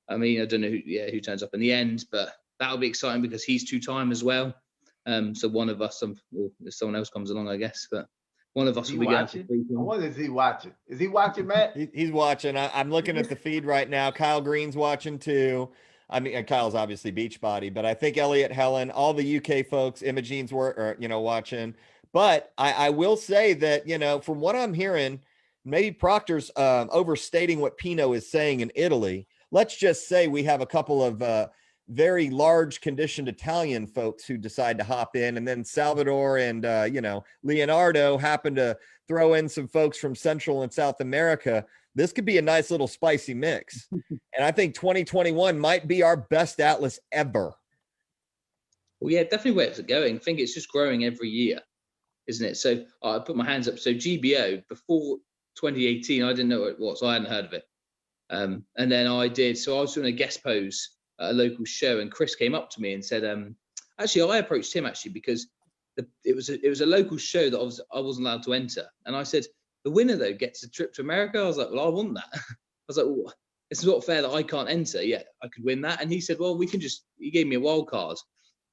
I mean, I don't know who turns up in the end, but that'll be exciting because he's 2-time as well. So one of us, if someone else comes along, I guess, but one of us will be going for 3 I wonder, is he watching? Is he watching, Matt? He's watching. I'm looking at the feed right now. Kyle Green's watching too. I mean, Kyle's obviously Beachbody, but I think Elliot, Helen, all the UK folks, Imogene's watching. But I will say that, from what I'm hearing, maybe Proctor's overstating what Pino is saying in Italy. Let's just say we have a couple of very large conditioned Italian folks who decide to hop in, and then Salvador and Leonardo happen to throw in some folks from Central and South America. This could be a nice little spicy mix. And I think 2021 might be our best Atlas ever. Well, yeah, definitely where it's going. I think it's just growing every year, isn't it? So I put my hands up. So GBO, before 2018, I didn't know what it was. I hadn't heard of it. And then I did. So I was doing a guest pose at a local show, and Chris came up to me and said, actually, I approached him because it was a local show that I wasn't allowed to enter. And I said, the winner, though, gets a trip to America. I was like, well, I want that. I was like, well, it's not fair that I can't enter. Yeah, I could win that. And he said, well, he gave me a wild card.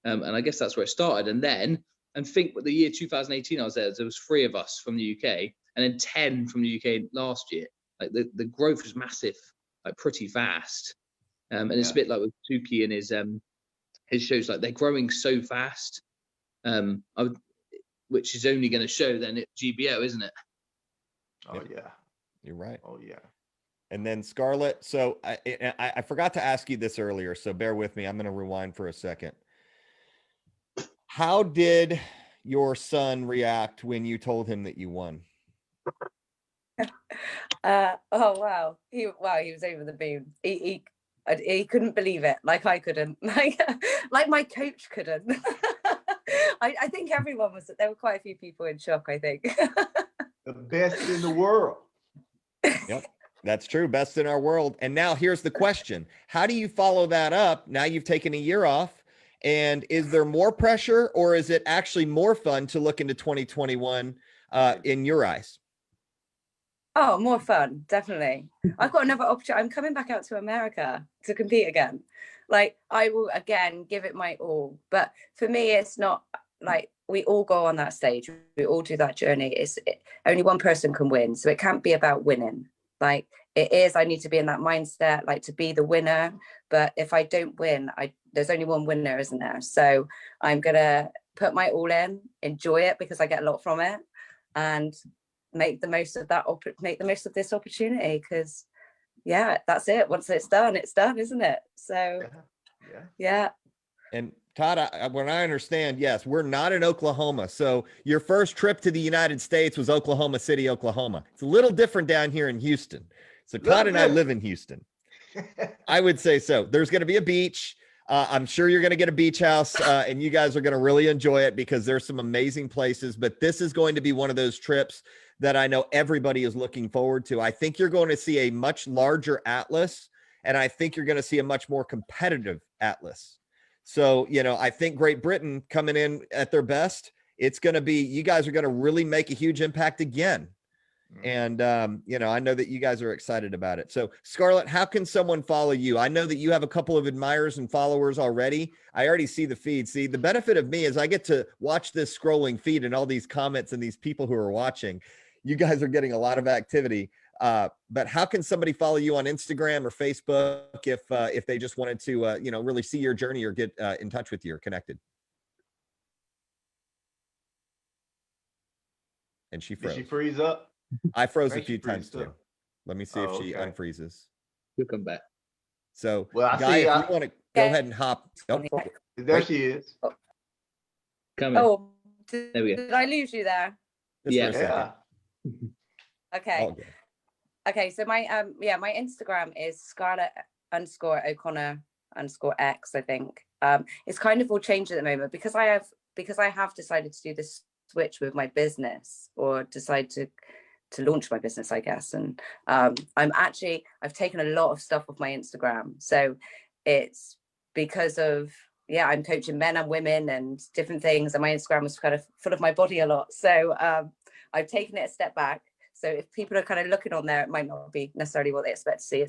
And I guess that's where it started. And then, think the year 2018 I was there was 3 of us from the UK, and then 10 from the UK last year. Like the growth was massive, like pretty fast. And it's a bit like with Tuki and his shows, like they're growing so fast, which is only going to show then at GBO, isn't it? Oh, yeah. You're right. Oh, yeah. And then Scarlett. So I forgot to ask you this earlier, so bear with me. I'm going to rewind for a second. How did your son react when you told him that you won? Oh, wow. He was over the moon. He couldn't believe it, like I couldn't, like my coach couldn't. I think everyone was. There were quite a few people in shock, I think. The best in the world. Yep, that's true. Best in our world. And now here's the question. How do you follow that up? Now you've taken a year off. And is there more pressure, or is it actually more fun to look into 2021 in your eyes? Oh, more fun, definitely. I've got another opportunity. I'm coming back out to America to compete again. Like, I will again give it my all. But for me, it's not like we all go on that stage. We all do that journey. Only one person can win. So it can't be about winning. Like it is, I need to be in that mindset, like to be the winner. But if I don't win, there's only one winner, isn't there? So I'm going to put my all in, enjoy it because I get a lot from it, and make the most of this opportunity, because that's it. Once it's done, isn't it? So yeah. And Todd, when I understand, yes, we're not in Oklahoma. So your first trip to the United States was Oklahoma City, Oklahoma. It's a little different down here in Houston. So Todd and I live in Houston. I would say so. There's going to be a beach. I'm sure you're going to get a beach house, and you guys are going to really enjoy it because there's some amazing places. But this is going to be one of those trips that I know everybody is looking forward to. I think you're going to see a much larger Atlas, and I think you're going to see a much more competitive Atlas. So, I think Great Britain coming in at their best, it's going to be, you guys are going to really make a huge impact again. And, I know that you guys are excited about it. So Scarlett, how can someone follow you? I know that you have a couple of admirers and followers already. I already see the feed. See, the benefit of me is I get to watch this scrolling feed and all these comments and these people who are watching. You guys are getting a lot of activity. But how can somebody follow you on Instagram or Facebook if they just wanted to, really see your journey or get in touch with you or connected? And she froze. Did she freeze up? I froze a few times too. Up. Let me see if she unfreezes. She'll come back. So, well, Guy, if you want to go ahead and hop. Oh, there she is. Coming. Oh, there we go. Did I lose you there? Yeah. Okay. Okay. So my my Instagram is Scarlett_O'Connor_X, I think. It's kind of all changed at the moment because I have decided to do this switch with my business, or decide to launch my business, I guess. And I've taken a lot of stuff off my Instagram. So it's because of, I'm coaching men and women and different things. And my Instagram was kind of full of my body a lot. So I've taken it a step back. So if people are kind of looking on there, it might not be necessarily what they expect to see.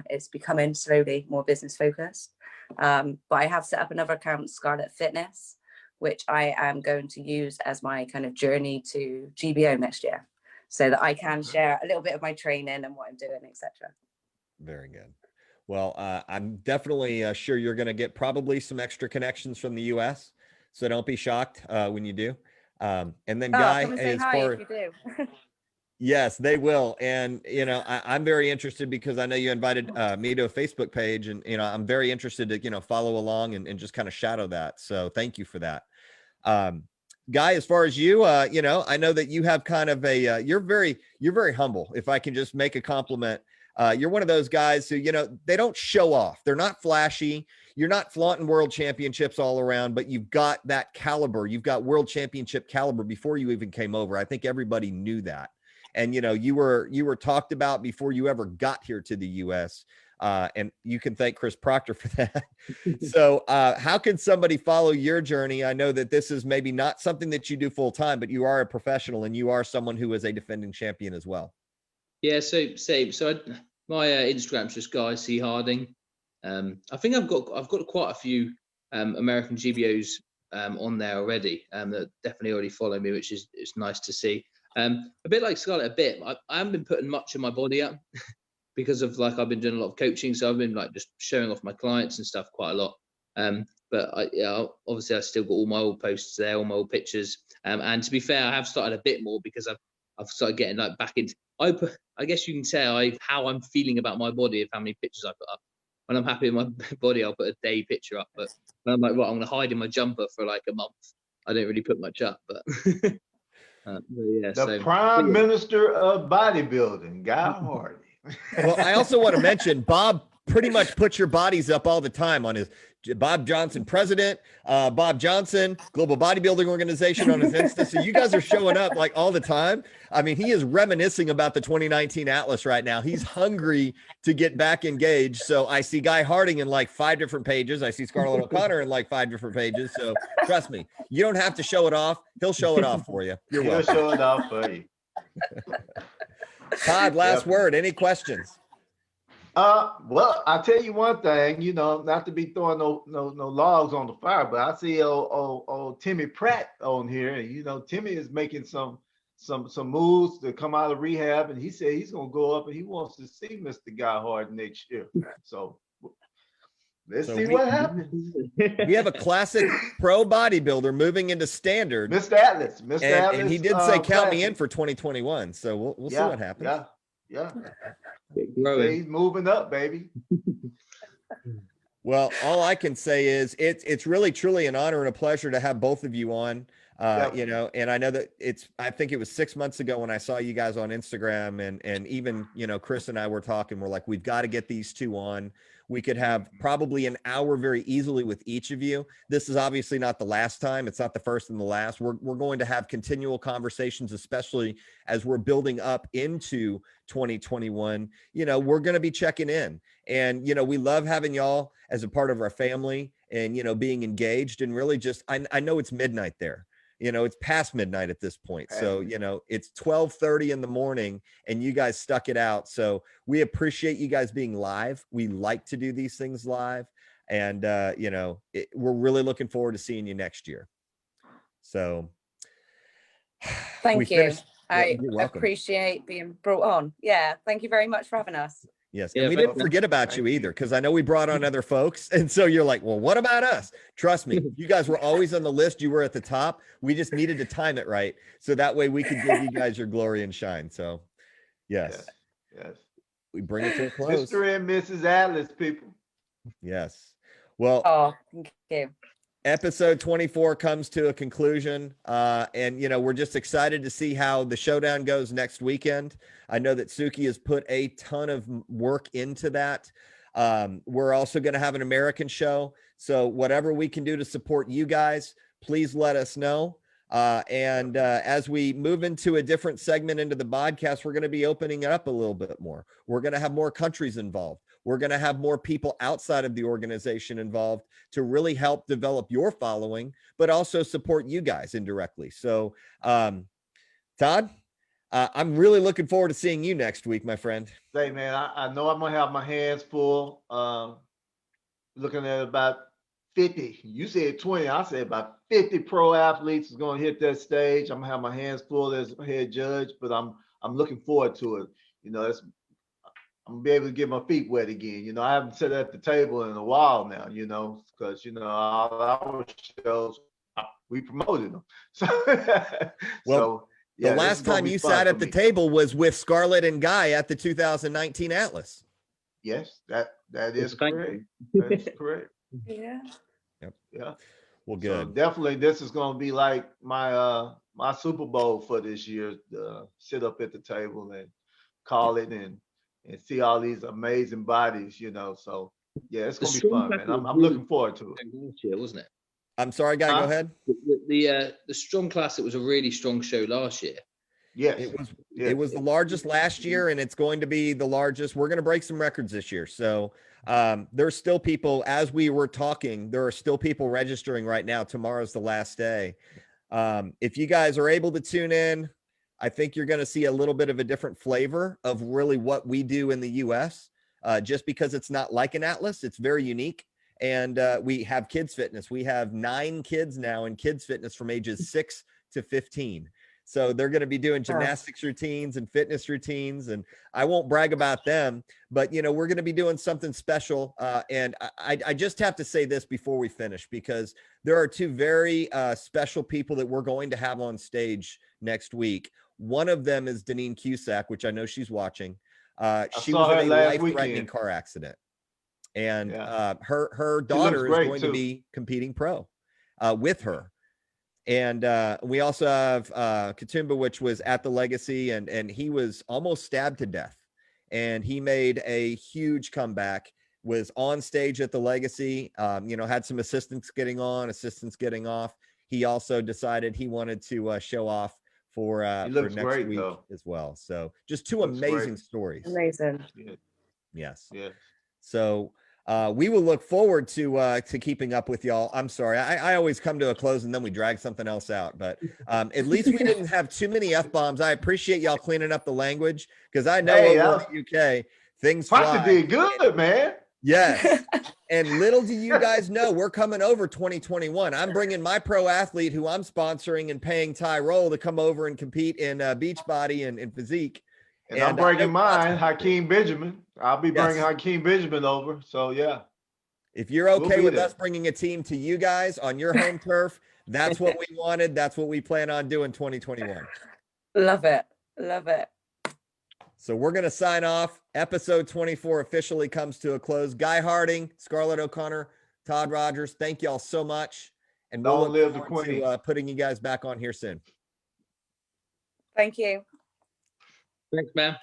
It's becoming slowly more business focused. But I have set up another account, Scarlett Fitness, which I am going to use as my kind of journey to GBO next year, so that I can share a little bit of my training and what I'm doing, etc. Very good. Well, I'm definitely sure you're going to get probably some extra connections from the US. So don't be shocked when you do. And then Guy, come and say as hi far if you do. yes, they will. And, I'm very interested because I know you invited me to a Facebook page, and, I'm very interested to, follow along and just kind of shadow that. So thank you for that. Guy, as far as you, I know that you have kind of a, you're very humble. If I can just make a compliment, you're one of those guys who, they don't show off. They're not flashy. You're not flaunting world championships all around, but you've got that caliber. You've got world championship caliber before you even came over. I think everybody knew that. And, you were talked about before you ever got here to the US. And you can thank Chris Proctor for that. So how can somebody follow your journey? I know that this is maybe not something that you do full time, but you are a professional and you are someone who is a defending champion as well. Yeah, so same. So my Instagram's just Guy C Harding. I think I've got quite a few American GBOs on there already that definitely already follow me, which is it's nice to see. A bit like Scarlett, I haven't been putting much of my body up because of I've been doing a lot of coaching, so I've been just showing off my clients and stuff quite a lot. But obviously I still got all my old posts there, all my old pictures. And to be fair, I have started a bit more because I've started getting back into. I guess you can say how I'm feeling about my body of how many pictures I put up. When I'm happy with my body, I'll put a day picture up. But when I'm I'm going to hide in my jumper for a month, I don't really put much up. But yeah, the Prime Minister of bodybuilding, Guy Harding. Well, I also want to mention Bob pretty much puts your bodies up all the time on his Bob Johnson president, Bob Johnson, Global Bodybuilding Organization on his Insta. So you guys are showing up all the time. I mean, he is reminiscing about the 2019 Atlas right now. He's hungry to get back engaged. So I see Guy Harding in 5 different pages. I see Scarlett O'Connor in 5 different pages. So trust me, you don't have to show it off. He'll show it off for you. You're welcome. He'll show it off for you. Todd, last word. Any questions? Well, I'll tell you one thing, not to be throwing no logs on the fire, but I see old Timmy Pratt on here, and Timmy is making some moves to come out of rehab, and he said he's gonna go up and he wants to see Mr. Guy Harding next year. So let's see what happens. We have a classic pro bodybuilder moving into standard. Mr. Atlas. And he did say count me in for 2021. So we'll see what happens. Yeah. He's moving up, baby. Well, all I can say is it's really truly an honor and a pleasure to have both of you on. And I know that I think it was 6 months ago when I saw you guys on Instagram, and even Chris and I were talking. We're like, we've got to get these two on. We could have probably an hour very easily with each of you. This is obviously not the last time. It's not the first and the last. We're going to have continual conversations, especially as we're building up into 2021. We're going to be checking in, and, we love having y'all as a part of our family, and, being engaged, and really just, I know it's midnight there. It's past midnight at this point. So, it's 12:30 in the morning and you guys stuck it out. So we appreciate you guys being live. We like to do these things live, and, we're really looking forward to seeing you next year. So thank you. I appreciate being brought on. Yeah. Thank you very much for having us. Yes. And we didn't forget about you either, because I know we brought on other folks. And so you're like, well, what about us? Trust me, you guys were always on the list. You were at the top. We just needed to time it right, so that way we could give you guys your glory and shine. So yes. We bring it to a close. Mr. and Mrs. Atlas, people. Yes. Well, thank you. Episode 24 comes to a conclusion, and we're just excited to see how the showdown goes next weekend. I know that Suki has put a ton of work into that. We're also going to have an American show, so whatever we can do to support you guys, please let us know. And as we move into a different segment into the podcast, we're going to be opening it up a little bit more. We're going to have more countries involved. We're going to have more people outside of the organization involved to really help develop your following, but also support you guys indirectly. So, Todd, I'm really looking forward to seeing you next week, my friend. Say, man, I know I'm gonna have my hands full. Looking at about 50. You said 20. I said about 50 pro athletes is gonna hit that stage. I'm gonna have my hands full as head judge, but I'm looking forward to it. You know, I'm gonna be able to get my feet wet again. You know, I haven't sat at the table in a while now. You know, because all our shows we promoted them. So, Well, yeah, the last time you sat at the table was with Scarlett and Guy at the 2019 Atlas. Yes, that is correct. That is correct. Yeah. Yep. Yeah. Well, good. So definitely, this is going to be like my my Super Bowl for this year. Sit up at the table and call it and see all these amazing bodies. You know, so yeah, it's going to be fun, man. I'm looking forward to it. Last year, wasn't it? I'm sorry, Guy. Go ahead. The strong class. It was a really strong show last year. Yes, it was the largest last year, and it's going to be the largest. We're going to break some records this year. So there's still people, as we were talking, there are still people registering right now. Tomorrow's the last day. If you guys are able to tune in, I think you're going to see a little bit of a different flavor of really what we do in the US. Just because it's not like an Atlas, it's very unique. And we have kids fitness. We have 9 kids now in kids fitness from ages 6 to 15. So they're going to be doing gymnastics routines and fitness routines. And I won't brag about them, but, you know, we're going to be doing something special. And I just have to say this before we finish, because there are 2 very special people that we're going to have on stage next week. One of them is Danine Cusack, which I know she's watching. She was in a life-threatening car accident. And her daughter is going to be competing pro with her. And we also have Katumba, which was at the Legacy, and he was almost stabbed to death. And he made a huge comeback, was on stage at the Legacy, you know, had some assistants getting on, assistants getting off. He also decided he wanted to show off for next week as well. So just 2 amazing stories. Amazing. Yes. Yeah. So we will look forward to keeping up with y'all. I'm sorry, I always come to a close and then we drag something else out, but at least we didn't have too many F-bombs. I appreciate y'all cleaning up the language, because I know over in the UK things fly. Did good, man. Yes. And little do you guys know, we're coming over 2021. I'm bringing my pro athlete who I'm sponsoring and paying Ty Roll to come over and compete in Beachbody and physique. And I'm bringing mine, Hakeem Benjamin. I'll be bringing Hakeem Benjamin over. So, yeah. If you're okay with us bringing a team to you guys on your home turf, that's what we wanted. That's what we plan on doing 2021. Love it. Love it. So we're going to sign off. Episode 24 officially comes to a close. Guy Harding, Scarlett O'Connor, Todd Rogers, thank y'all so much. And we'll look forward to putting you guys back on here soon. Thank you. Thanks, man.